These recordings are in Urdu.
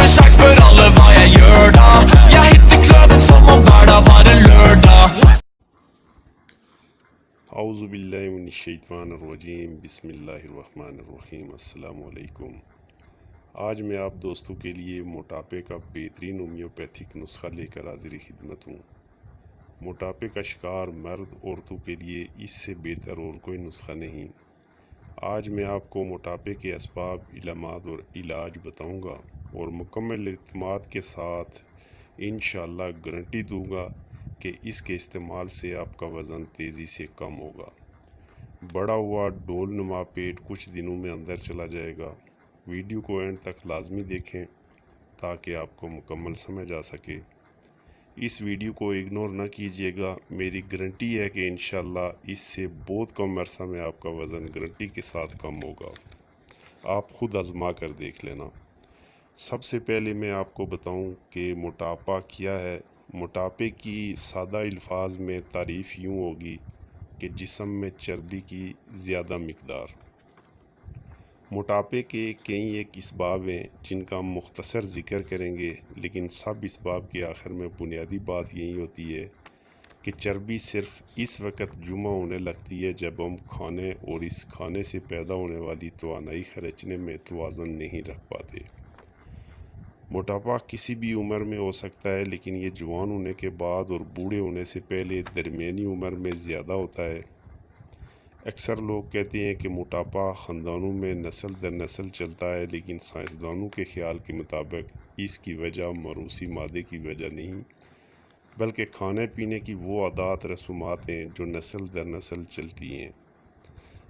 slags för alla vad jag gör då. Jag hittar klubben som om vardag var en lördag. اعوذ باللہ من الشیطان الرجیم بسم اللہ الرحمن الرحیم السلام علیکم۔ آج میں آپ دوستوں کے لیے موٹاپے کا بہترین ہومیوپیتھک نسخہ لے کر حاضر خدمت ہوں۔ موٹاپے کا شکار مرد عورتوں کے لیے اس سے بہتر اور کوئی نسخہ نہیں۔ آج میں آپ کو موٹاپے کے اسباب، علامات اور علاج بتاؤں گا اور مکمل اعتماد کے ساتھ انشاءاللہ گارنٹی دوں گا کہ اس کے استعمال سے آپ کا وزن تیزی سے کم ہوگا۔ بڑا ہوا ڈول نما پیٹ کچھ دنوں میں اندر چلا جائے گا۔ ویڈیو کو اینڈ تک لازمی دیکھیں تاکہ آپ کو مکمل سمجھ آ سکے۔ اس ویڈیو کو اگنور نہ کیجیے گا، میری گارنٹی ہے کہ انشاءاللہ اس سے بہت کم عرصہ میں آپ کا وزن گارنٹی کے ساتھ کم ہوگا۔ آپ خود آزما کر دیکھ لینا۔ سب سے پہلے میں آپ کو بتاؤں کہ موٹاپا کیا ہے۔ موٹاپے کی سادہ الفاظ میں تعریف یوں ہوگی کہ جسم میں چربی کی زیادہ مقدار۔ موٹاپے کے کئی ایک اسباب ہیں جن کا ہم مختصر ذکر کریں گے، لیکن سب اسباب کے آخر میں بنیادی بات یہی ہوتی ہے کہ چربی صرف اس وقت جمع ہونے لگتی ہے جب ہم کھانے اور اس کھانے سے پیدا ہونے والی توانائی خرچنے میں توازن نہیں رکھ پاتے۔ موٹاپا کسی بھی عمر میں ہو سکتا ہے، لیکن یہ جوان ہونے کے بعد اور بوڑھے ہونے سے پہلے درمیانی عمر میں زیادہ ہوتا ہے۔ اکثر لوگ کہتے ہیں کہ موٹاپا خاندانوں میں نسل در نسل چلتا ہے، لیکن سائنسدانوں کے خیال کے مطابق اس کی وجہ موروثی مادے کی وجہ نہیں، بلکہ کھانے پینے کی وہ عادات رسومات ہیں جو نسل در نسل چلتی ہیں۔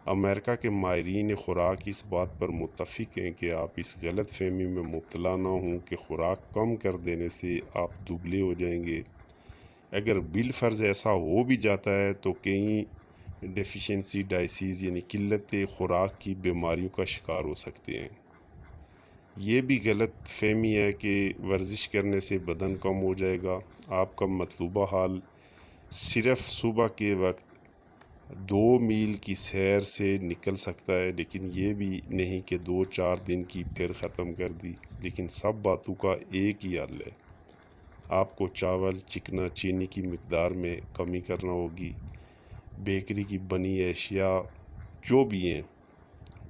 امریکہ کے ماہرین خوراک اس بات پر متفق ہیں کہ آپ اس غلط فہمی میں مبتلا نہ ہوں کہ خوراک کم کر دینے سے آپ دبلے ہو جائیں گے۔ اگر بالفرض ایسا ہو بھی جاتا ہے تو کئی ڈیفیشنسی ڈائسیز یعنی قلت خوراک کی بیماریوں کا شکار ہو سکتے ہیں۔ یہ بھی غلط فہمی ہے کہ ورزش کرنے سے بدن کم ہو جائے گا۔ آپ کا مطلوبہ حال صرف صبح کے وقت 2 میل کی سیر سے نکل سکتا ہے، لیکن یہ بھی نہیں کہ 2-4 دن کی پھر ختم کر دی۔ لیکن سب باتوں کا ایک ہی حل ہے، آپ کو چاول، چکنا، چینی کی مقدار میں کمی کرنا ہوگی۔ بیکری کی بنی اشیاء جو بھی ہیں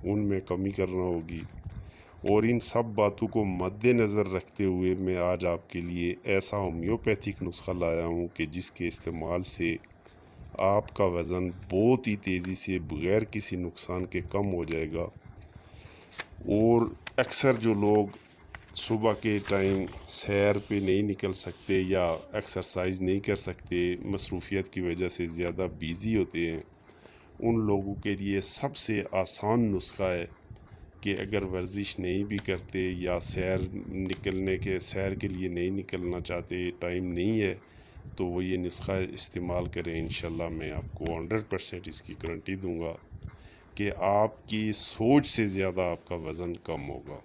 ان میں کمی کرنا ہوگی، اور ان سب باتوں کو مد نظر رکھتے ہوئے میں آج آپ کے لیے ایسا ہومیوپیتھک نسخہ لایا ہوں کہ جس کے استعمال سے آپ کا وزن بہت ہی تیزی سے بغیر کسی نقصان کے کم ہو جائے گا۔ اور اکثر جو لوگ صبح کے ٹائم سیر پہ نہیں نکل سکتے یا ایکسرسائز نہیں کر سکتے، مصروفیت کی وجہ سے زیادہ بیزی ہوتے ہیں، ان لوگوں کے لیے سب سے آسان نسخہ ہے کہ اگر ورزش نہیں بھی کرتے یا سیر کے لیے نہیں نکلنا چاہتے، ٹائم نہیں ہے، تو وہ یہ نسخہ استعمال کریں۔ انشاءاللہ میں آپ کو 100% اس کی گارنٹی دوں گا کہ آپ کی سوچ سے زیادہ آپ کا وزن کم ہوگا۔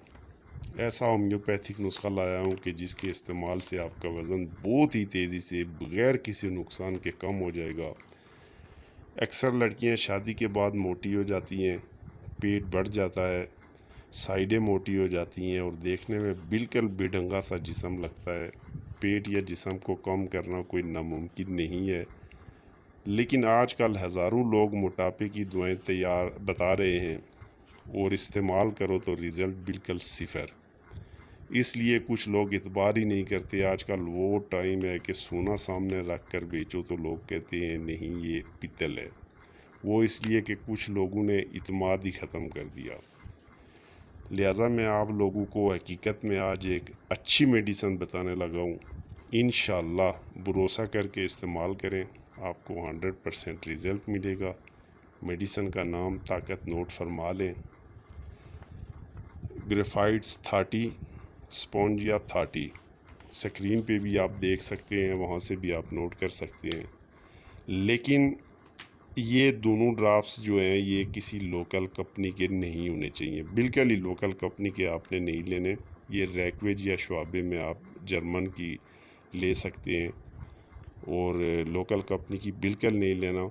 ایسا ہومیوپیتھک نسخہ لایا ہوں کہ جس کے استعمال سے آپ کا وزن بہت ہی تیزی سے بغیر کسی نقصان کے کم ہو جائے گا۔ اکثر لڑکیاں شادی کے بعد موٹی ہو جاتی ہیں، پیٹ بڑھ جاتا ہے، سائیڈیں موٹی ہو جاتی ہیں اور دیکھنے میں بالکل بے ڈھنگا سا جسم لگتا ہے۔ پیٹ یا جسم کو کم کرنا کوئی ناممکن نہیں ہے، لیکن آج کل ہزاروں لوگ موٹاپے کی دوائیں بتا رہے ہیں اور استعمال کرو تو رزلٹ بالکل صفر۔ اس لیے کچھ لوگ اعتبار ہی نہیں کرتے۔ آج کل وہ ٹائم ہے کہ سونا سامنے رکھ کر بیچو تو لوگ کہتے ہیں نہیں یہ پتل ہے۔ وہ اس لیے کہ کچھ لوگوں نے اعتماد ہی ختم کر دیا۔ لہٰذا میں آپ لوگوں کو حقیقت میں آج ایک اچھی میڈیسن بتانے لگا ہوں۔ انشاءاللہ بھروسہ کر کے استعمال کریں، آپ کو 100% رزلٹ ملے گا۔ میڈیسن کا نام طاقت نوٹ فرما لیں، گریفائٹس 30 اسپونجیا 30۔ سکرین پہ بھی آپ دیکھ سکتے ہیں، وہاں سے بھی آپ نوٹ کر سکتے ہیں۔ لیکن یہ دونوں ڈراپس جو ہیں یہ کسی لوکل کمپنی کے نہیں ہونے چاہیے، بالکل ہی لوکل کمپنی کے آپ نے نہیں لینے۔ یہ ریکویج یا شعبے میں آپ جرمن کی لے سکتے ہیں، اور لوکل کمپنی کی بالکل نہیں لینا،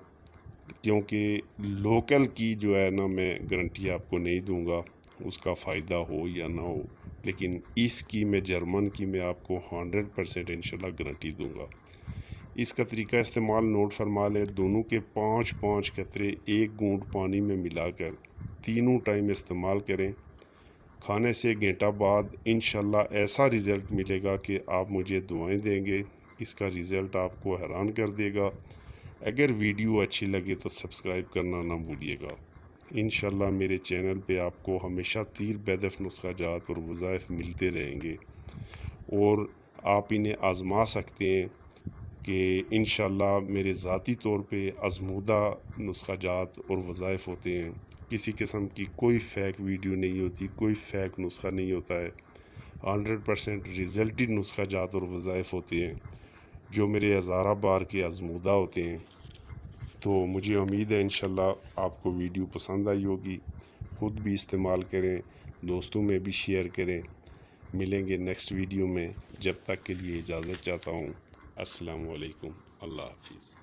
کیونکہ لوکل کی جو ہے نا میں گارنٹی آپ کو نہیں دوں گا اس کا فائدہ ہو یا نہ ہو۔ لیکن اس کی میں جرمن کی میں آپ کو 100% انشاءاللہ گارنٹی دوں گا۔ اس کا طریقہ استعمال نوٹ فرما لیں، دونوں کے 5 قطرے ایک گھونٹ پانی میں ملا کر تینوں ٹائم استعمال کریں۔ کھانے سے گھنٹہ بعد انشاءاللہ ایسا رزلٹ ملے گا کہ آپ مجھے دعائیں دیں گے، اس کا رزلٹ آپ کو حیران کر دے گا۔ اگر ویڈیو اچھی لگے تو سبسکرائب کرنا نہ بھولیے گا۔ انشاءاللہ میرے چینل پہ آپ کو ہمیشہ تیر بیدف نسخہ جات اور وظائف ملتے رہیں گے، اور آپ انہیں آزما سکتے ہیں کہ انشاءاللہ میرے ذاتی طور پہ آزمودہ نسخہ جات اور وظائف ہوتے ہیں۔ کسی قسم کی کوئی فیک ویڈیو نہیں ہوتی، کوئی فیک نسخہ نہیں ہوتا ہے، 100% رزلٹڈ نسخہ جات اور وظائف ہوتے ہیں جو میرے ہزارہ بار کے آزمودہ ہوتے ہیں۔ تو مجھے امید ہے انشاءاللہ آپ کو ویڈیو پسند آئی ہوگی، خود بھی استعمال کریں، دوستوں میں بھی شیئر کریں۔ ملیں گے نیکسٹ ویڈیو میں، جب تک کے لیے اجازت چاہتا ہوں۔ السلام علیکم، اللہ حافظ۔